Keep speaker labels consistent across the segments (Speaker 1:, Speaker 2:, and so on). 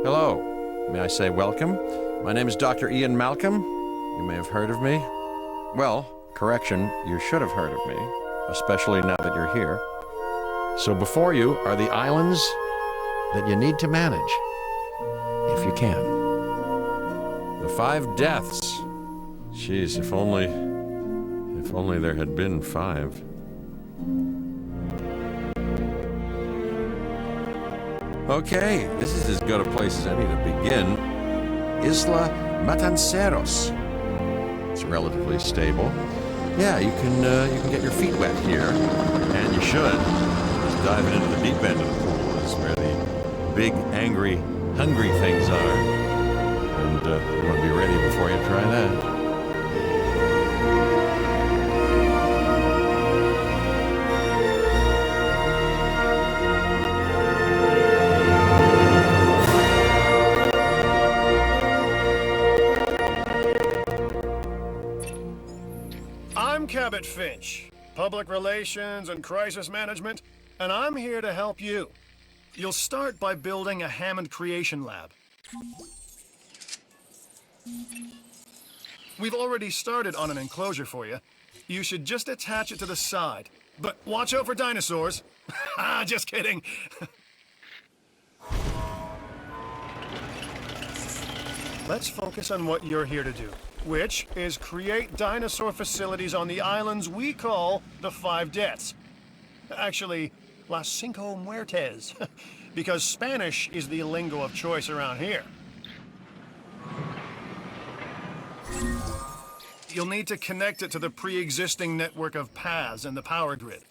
Speaker 1: Hello. May I say welcome? My name is Dr. Ian Malcolm. You may have heard of me. Well, correction, you should have heard of me, especially now that you're here. So before you are the islands that you need to manage, if you can. The 5 deaths. Jeez, if only there had been 5. Okay, this is as good a place as any to begin. Isla Matanceros. It's relatively stable. Yeah, you can get your feet wet here, and you should. Just diving into the deep end of the pool is where the big, angry, hungry things are. And you want to be ready before you try that.
Speaker 2: I'm Cabot Finch, Public Relations and Crisis Management, and I'm here to help you. You'll start by building a Hammond Creation Lab. We've already started on an enclosure for you. You should just attach it to the side. But watch out for dinosaurs. Just kidding. Let's focus on what you're here to do, which is create dinosaur facilities on the islands we call the 5 Deaths. Actually, Las Cinco Muertes, because Spanish is the lingo of choice around here. You'll need to connect it to the pre-existing network of paths and the power grid.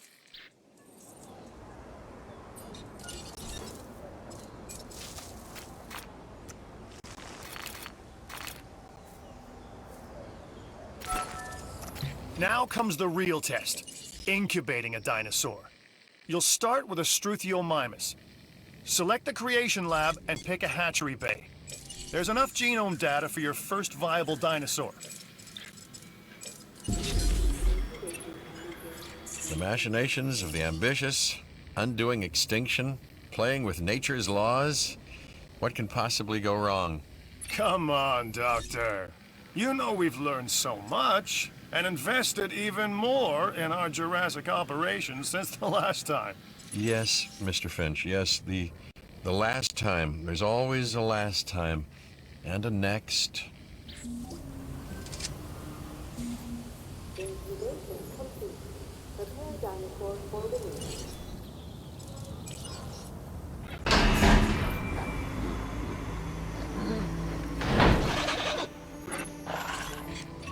Speaker 2: Now comes the real test, incubating a dinosaur. You'll start with a Struthiomimus. Select the creation lab and pick a hatchery bay. There's enough genome data for your first viable dinosaur.
Speaker 1: The machinations of the ambitious, undoing extinction, playing with nature's laws. What can possibly go wrong?
Speaker 2: Come on, Doctor. You know we've learned so much and invested even more in our Jurassic operations since the last time.
Speaker 1: Yes, Mr. Finch, yes, the last time. There's always a last time. And a next.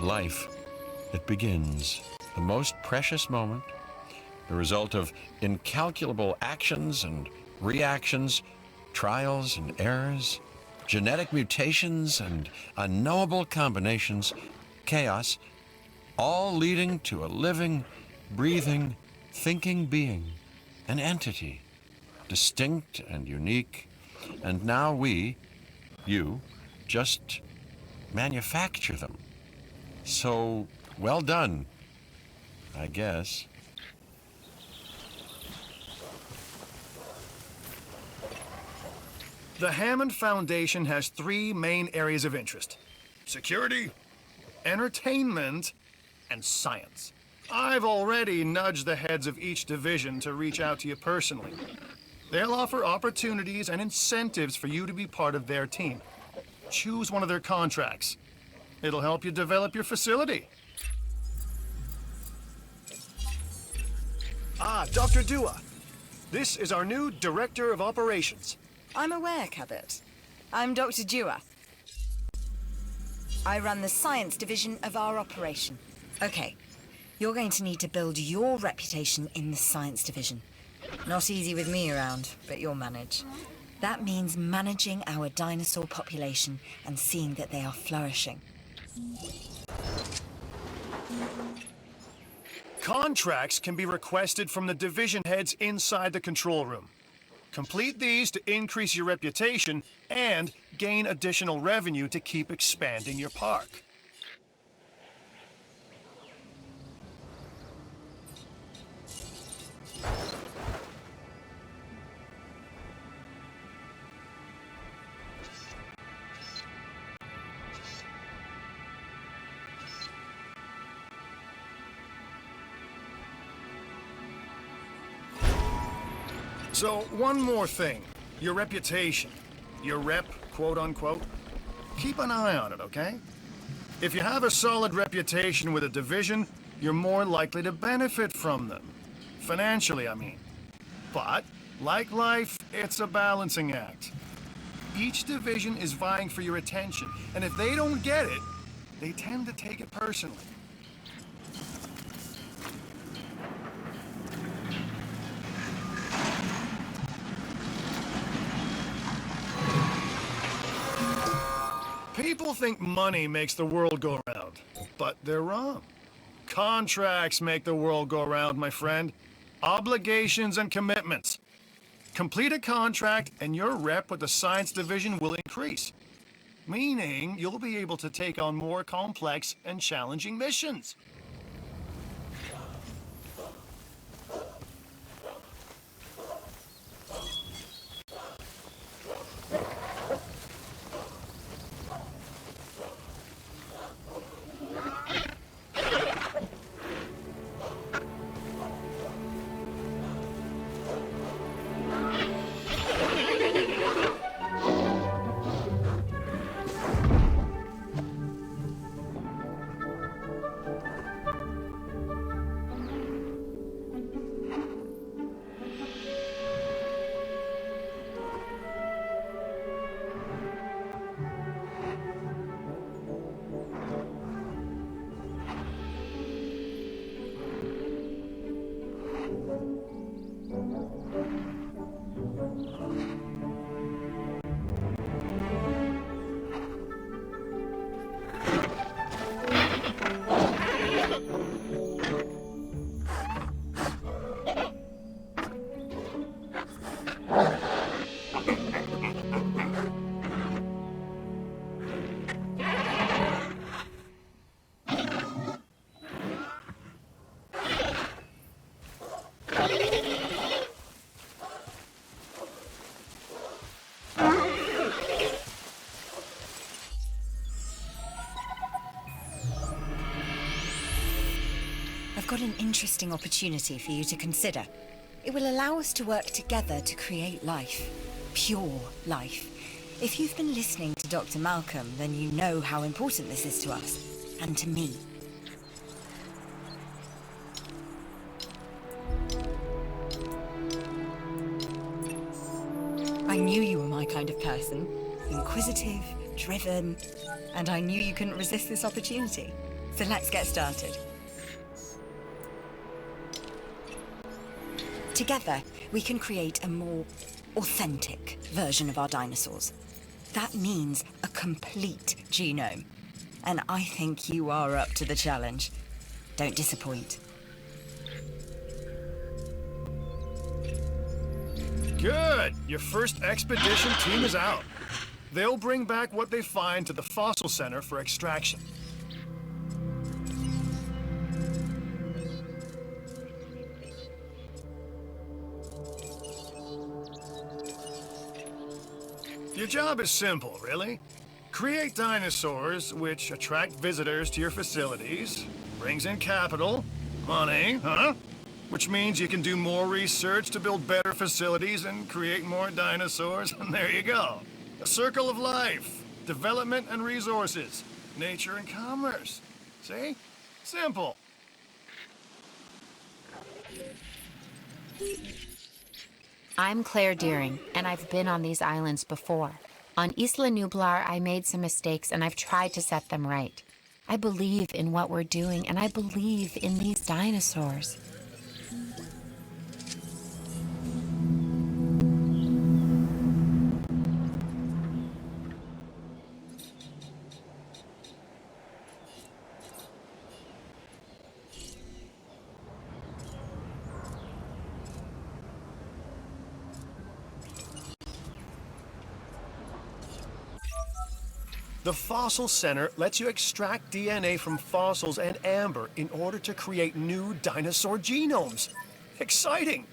Speaker 1: Life. It begins. The most precious moment, the result of incalculable actions and reactions, trials and errors, genetic mutations and unknowable combinations, chaos, all leading to a living, breathing, thinking being, an entity, distinct and unique, and now we, you, just manufacture them. So, well done, I guess.
Speaker 2: The Hammond Foundation has 3 main areas of interest: security, entertainment, and science. I've already nudged the heads of each division to reach out to you personally. They'll offer opportunities and incentives for you to be part of their team. Choose one of their contracts. It'll help you develop your facility. Dr. Dua. This is our new Director of Operations.
Speaker 3: I'm aware, Cabot. I'm Dr. Dua. I run the science division of our operation. Okay, you're going to need to build your reputation in the science division. Not easy with me around, but you'll manage. That means managing our dinosaur population and seeing that they are flourishing.
Speaker 2: Contracts can be requested from the division heads inside the control room. Complete these to increase your reputation and gain additional revenue to keep expanding your park. So, one more thing. Your reputation. Your rep, quote unquote. Keep an eye on it, okay? If you have a solid reputation with a division, you're more likely to benefit from them. Financially, I mean. But, like life, it's a balancing act. Each division is vying for your attention, and if they don't get it, they tend to take it personally. People think money makes the world go round, but they're wrong. Contracts make the world go round, my friend. Obligations and commitments. Complete a contract and your rep with the science division will increase. Meaning you'll be able to take on more complex and challenging missions.
Speaker 3: I've got an interesting opportunity for you to consider. It will allow us to work together to create life. Pure life. If you've been listening to Dr. Malcolm, then you know how important this is to us, and to me. I knew you were my kind of person. Inquisitive, driven, and I knew you couldn't resist this opportunity. So let's get started. Together, we can create a more authentic version of our dinosaurs. That means a complete genome. And I think you are up to the challenge. Don't disappoint.
Speaker 2: Good! Your first expedition team is out. They'll bring back what they find to the fossil center for extraction. Your job is simple, really. Create dinosaurs which attract visitors to your facilities, brings in capital, money, which means you can do more research to build better facilities and create more dinosaurs, and there you go. A circle of life, development and resources, nature and commerce. See? Simple.
Speaker 4: I'm Claire Deering, and I've been on these islands before. On Isla Nublar, I made some mistakes, and I've tried to set them right. I believe in what we're doing, and I believe in these dinosaurs.
Speaker 2: The Fossil Center lets you extract DNA from fossils and amber in order to create new dinosaur genomes. Exciting!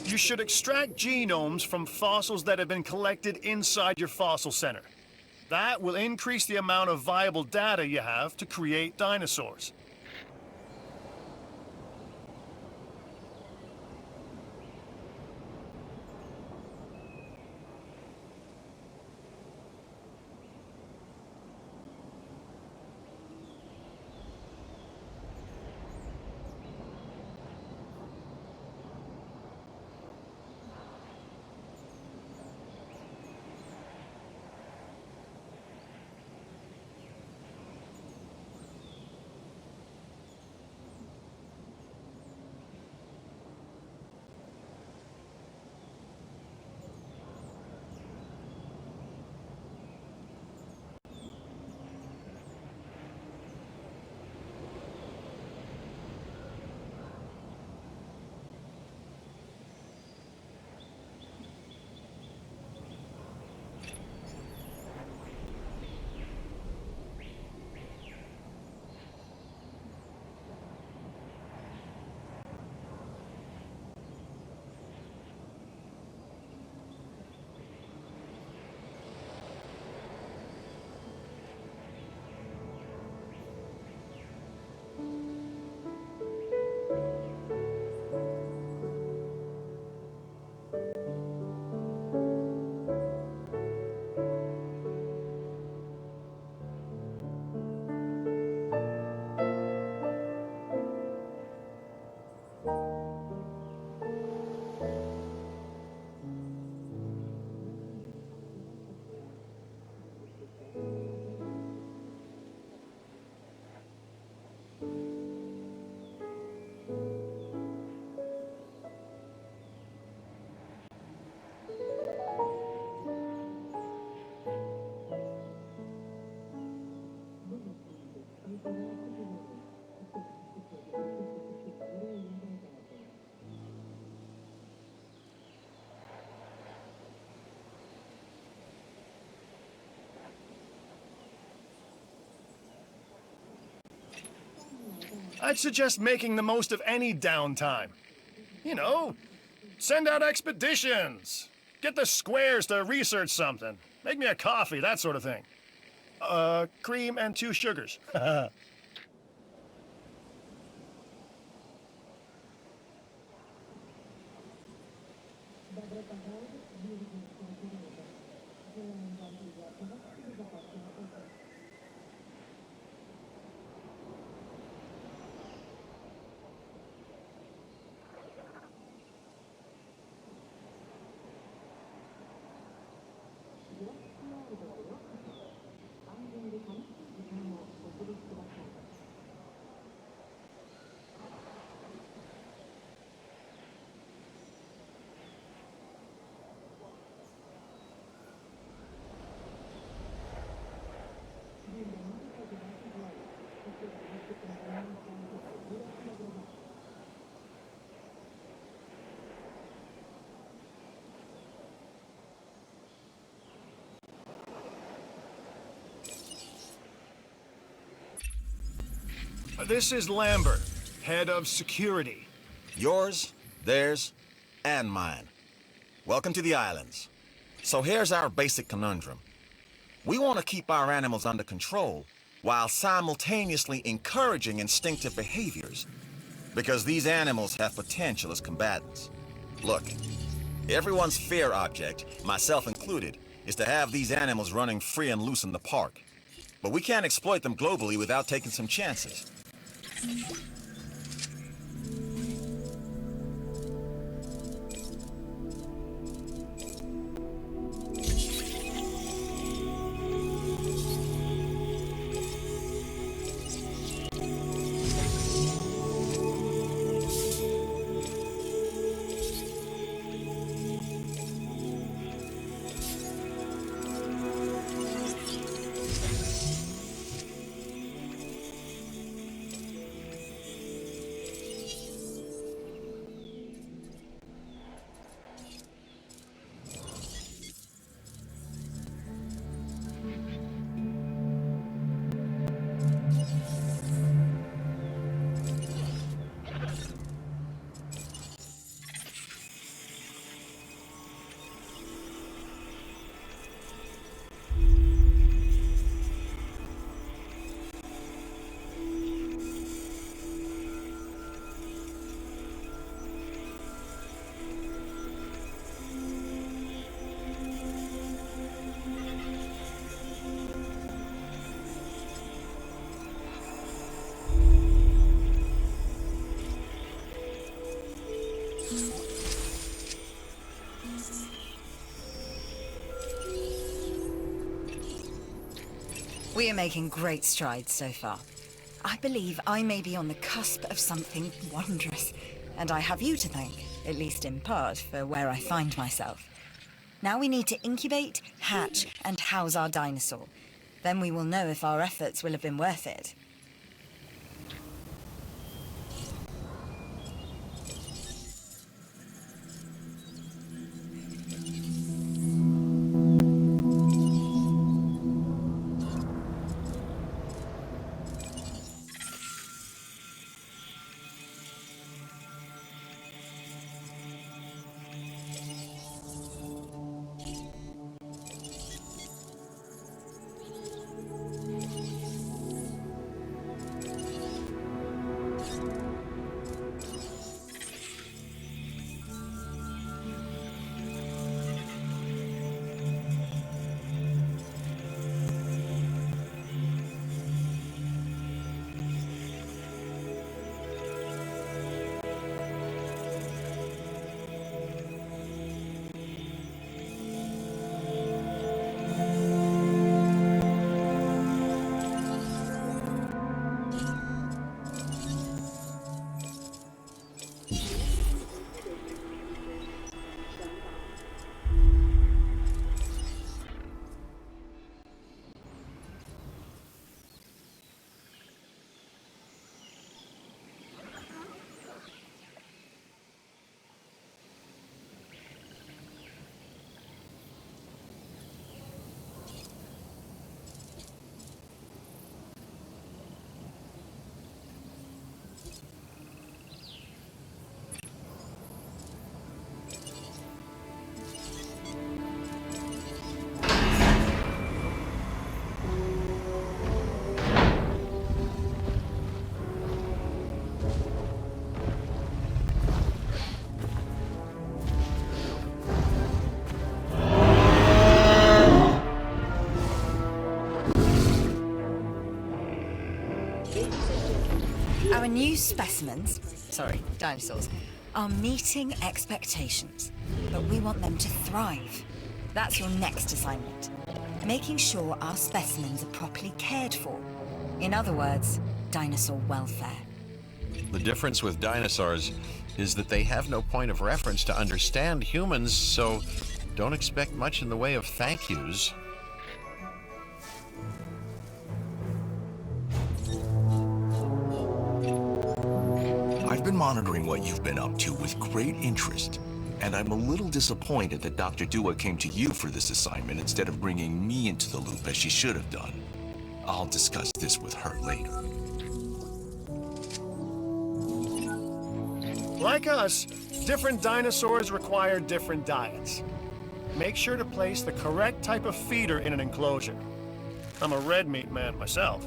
Speaker 2: You should extract genomes from fossils that have been collected inside your fossil center. That will increase the amount of viable data you have to create dinosaurs. I'd suggest making the most of any downtime. You know, send out expeditions. Get the squares to research something. Make me a coffee, that sort of thing. Cream and 2 sugars. This is Lambert, head of security.
Speaker 5: Yours, theirs, and mine. Welcome to the islands. So here's our basic conundrum. We want to keep our animals under control while simultaneously encouraging instinctive behaviors, because these animals have potential as combatants. Look, everyone's fear object, myself included, is to have these animals running free and loose in the park. But we can't exploit them globally without taking some chances.
Speaker 3: We're making great strides so far. I believe I may be on the cusp of something wondrous, and I have you to thank, at least in part, for where I find myself. Now we need to incubate, hatch, and house our dinosaur. Then we will know if our efforts will have been worth it. Our new specimens, dinosaurs, are meeting expectations, but we want them to thrive. That's your next assignment. Making sure our specimens are properly cared for. In other words, dinosaur welfare.
Speaker 1: The difference with dinosaurs is that they have no point of reference to understand humans, so don't expect much in the way of thank yous.
Speaker 6: I've been monitoring what you've been up to with great interest, and I'm a little disappointed that Dr. Dua came to you for this assignment instead of bringing me into the loop as she should have done. I'll discuss this with her later.
Speaker 2: Like us, different dinosaurs require different diets. Make sure to place the correct type of feeder in an enclosure. I'm a red meat man myself.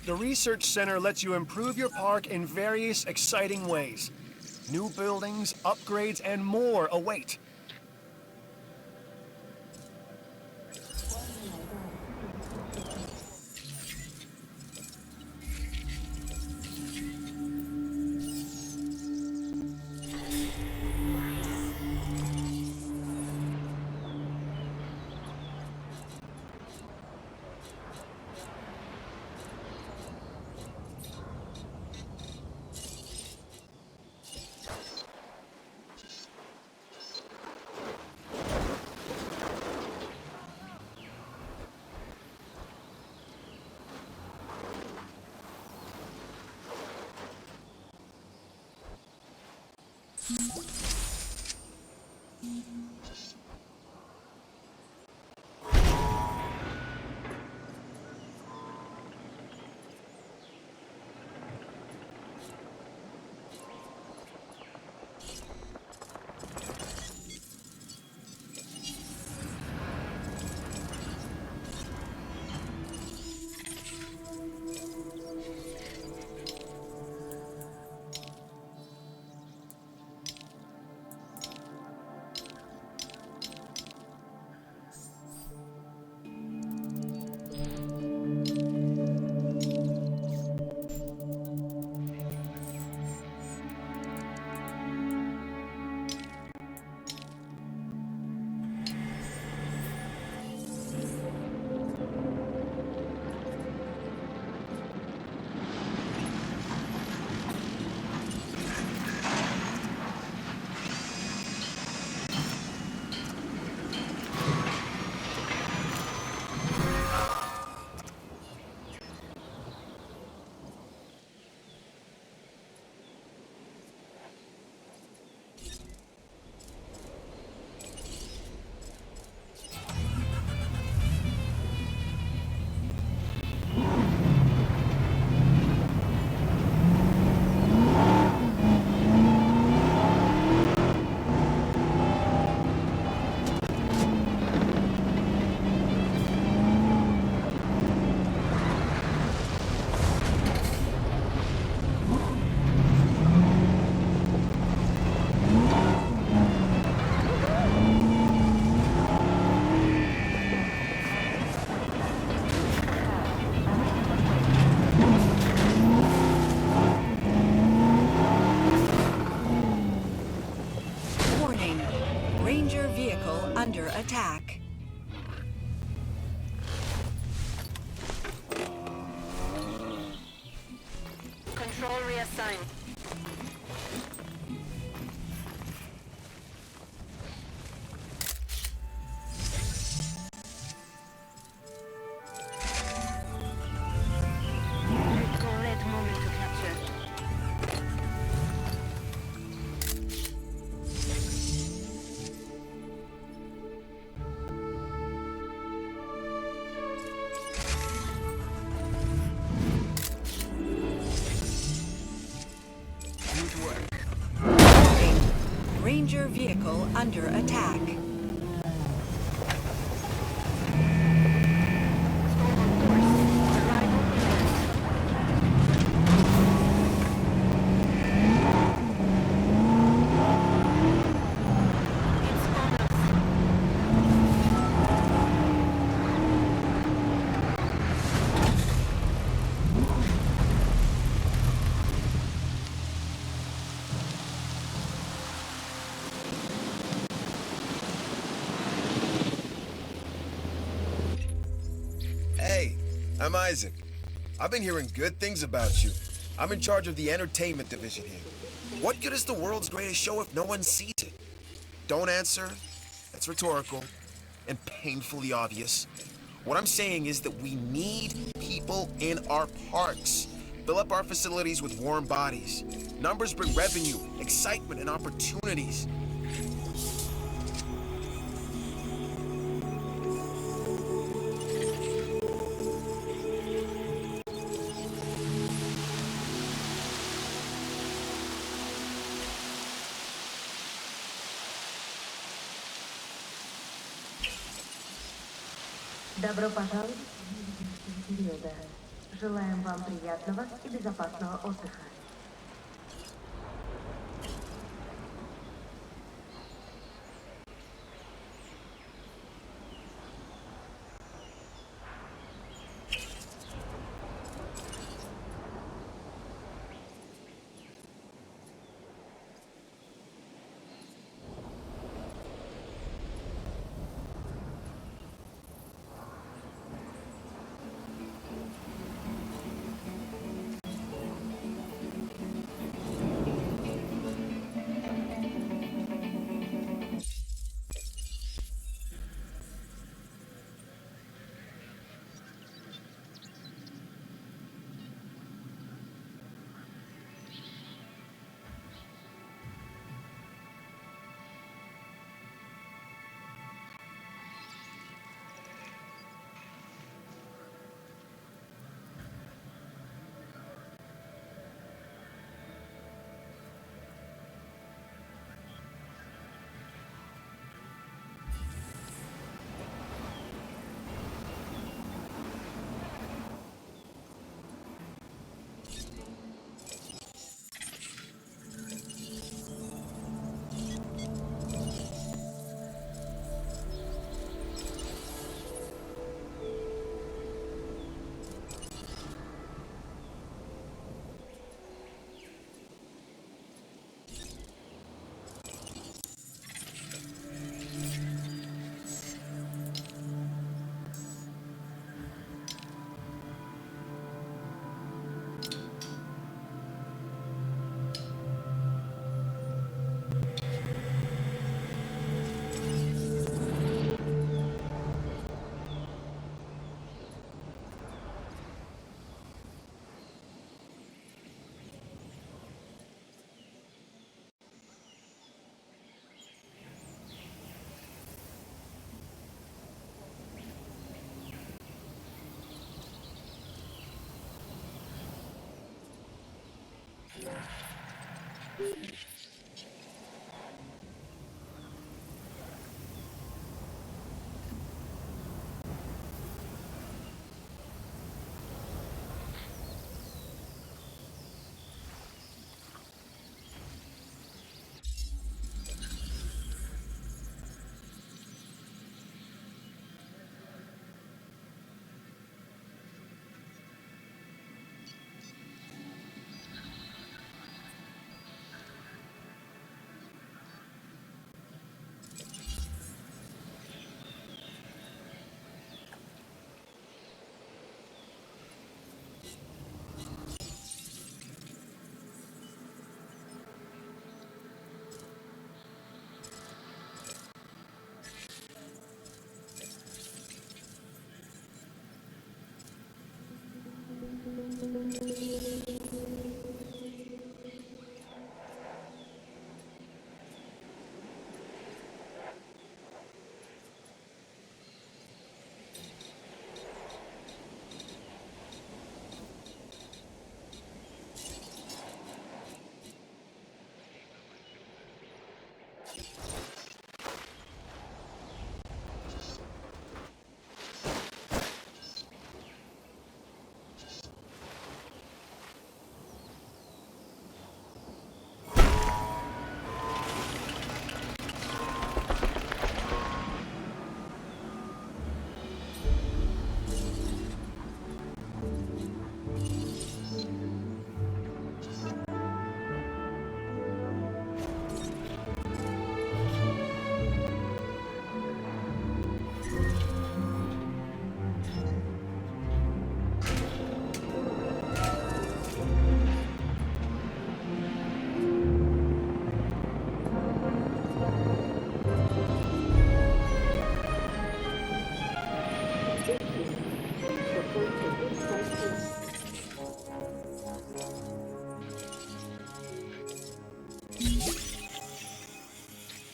Speaker 2: The Research Center lets you improve your park in various exciting ways. New buildings, upgrades, and more await.
Speaker 3: Under attack.
Speaker 7: Control reassigned. Correct moment to capture.
Speaker 3: Ranger vehicle under attack.
Speaker 8: Hey, I'm Isaac. I've been hearing good things about you. I'm in charge of the entertainment division here. What good is the world's greatest show if no one sees it? Don't answer. That's rhetorical and painfully obvious. What I'm saying is that we need people in our parks. Fill up our facilities with warm bodies. Numbers bring revenue, excitement, and opportunities.
Speaker 9: Добро пожаловать в Studio Dance. Желаем вам приятного и безопасного отдыха.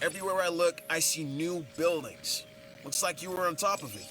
Speaker 8: Everywhere I look, I see new buildings. Looks like you were on top of it.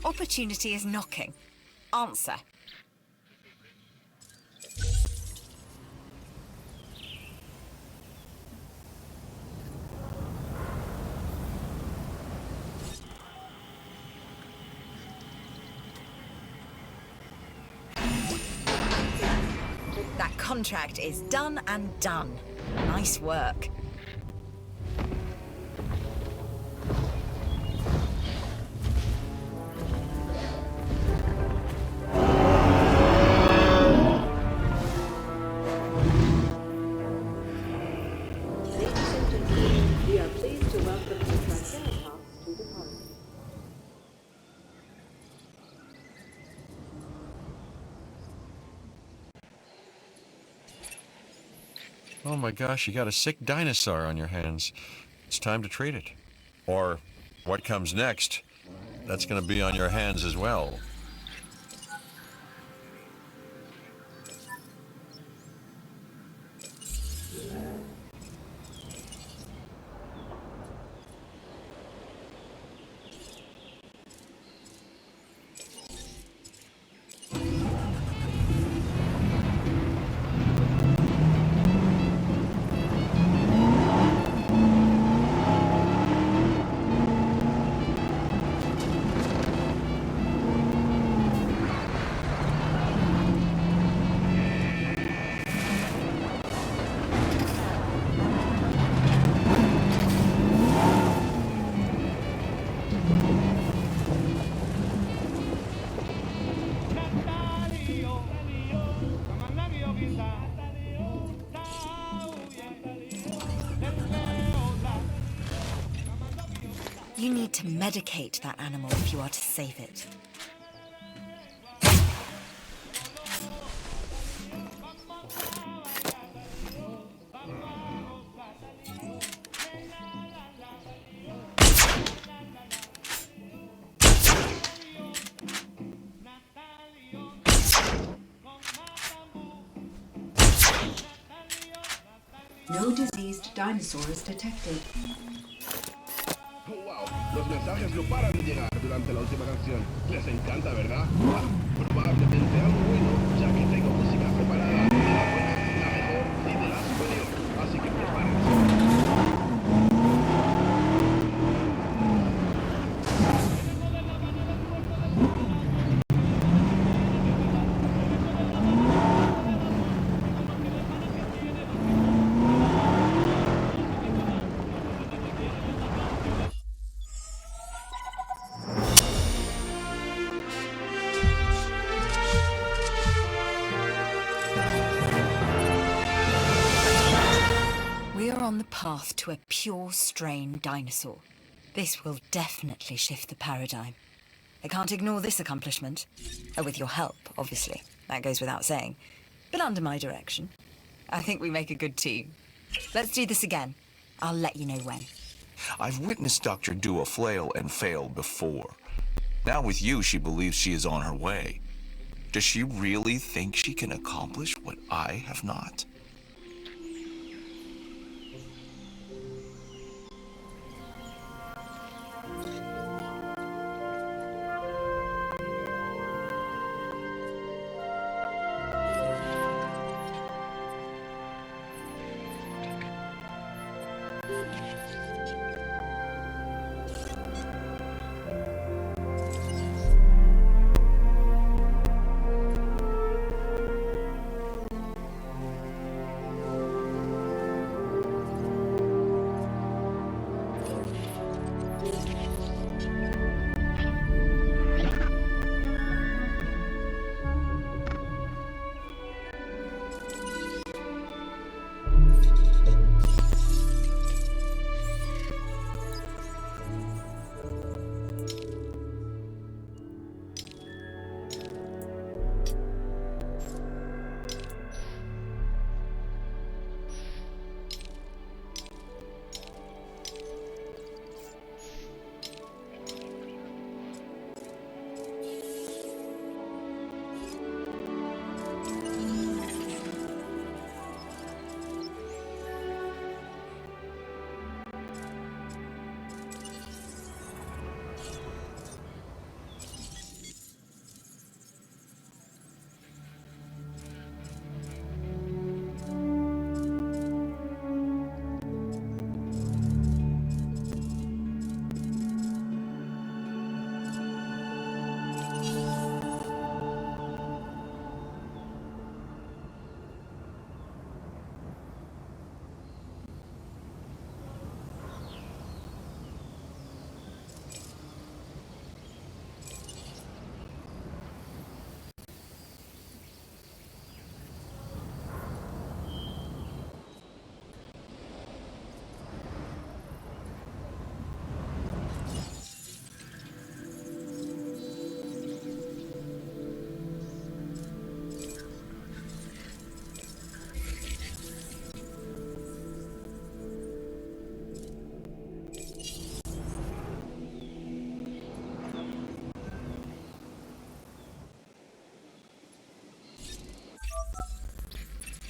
Speaker 3: Opportunity is knocking. Answer. That contract is done and done. Nice work.
Speaker 9: We are pleased to welcome the Triceratops to the park.
Speaker 1: Oh my gosh, you got a sick dinosaur on your hands. It's time to treat it. Or what comes next, that's going to be on your hands as well.
Speaker 3: You need to medicate that animal if you are to save it.
Speaker 9: No diseased dinosaurs detected.
Speaker 10: ¡Wow! Los mensajes no paran de llegar durante la última canción. Les encanta, ¿verdad? Ah, probablemente algo bueno, ya que tengo música preparada de la buena, la mejor y de la superior. Así que prepárense.
Speaker 3: We are on the path to a pure strain dinosaur. This will definitely shift the paradigm. I can't ignore this accomplishment. With your help, obviously. That goes without saying. But under my direction. I think we make a good team. Let's do this again. I'll let you know when.
Speaker 6: I've witnessed Dr. Dua flail and fail before. Now with you, she believes she is on her way. Does she really think she can accomplish what I have not?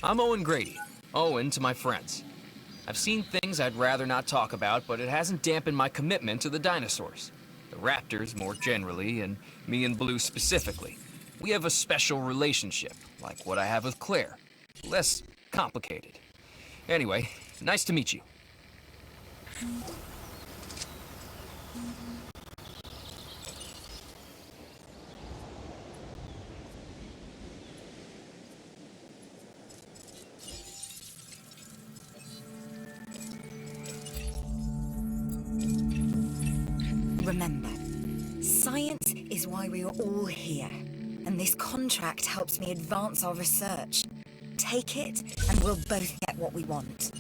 Speaker 11: I'm Owen Grady. Owen to my friends. I've seen things I'd rather not talk about, but it hasn't dampened my commitment to the dinosaurs. The raptors more generally, and me and Blue specifically. We have a special relationship, like what I have with Claire. Less complicated. Anyway, nice to meet you.
Speaker 3: Remember, science is why we are all here, and this contract helps me advance our research. Take it, and we'll both get what we want.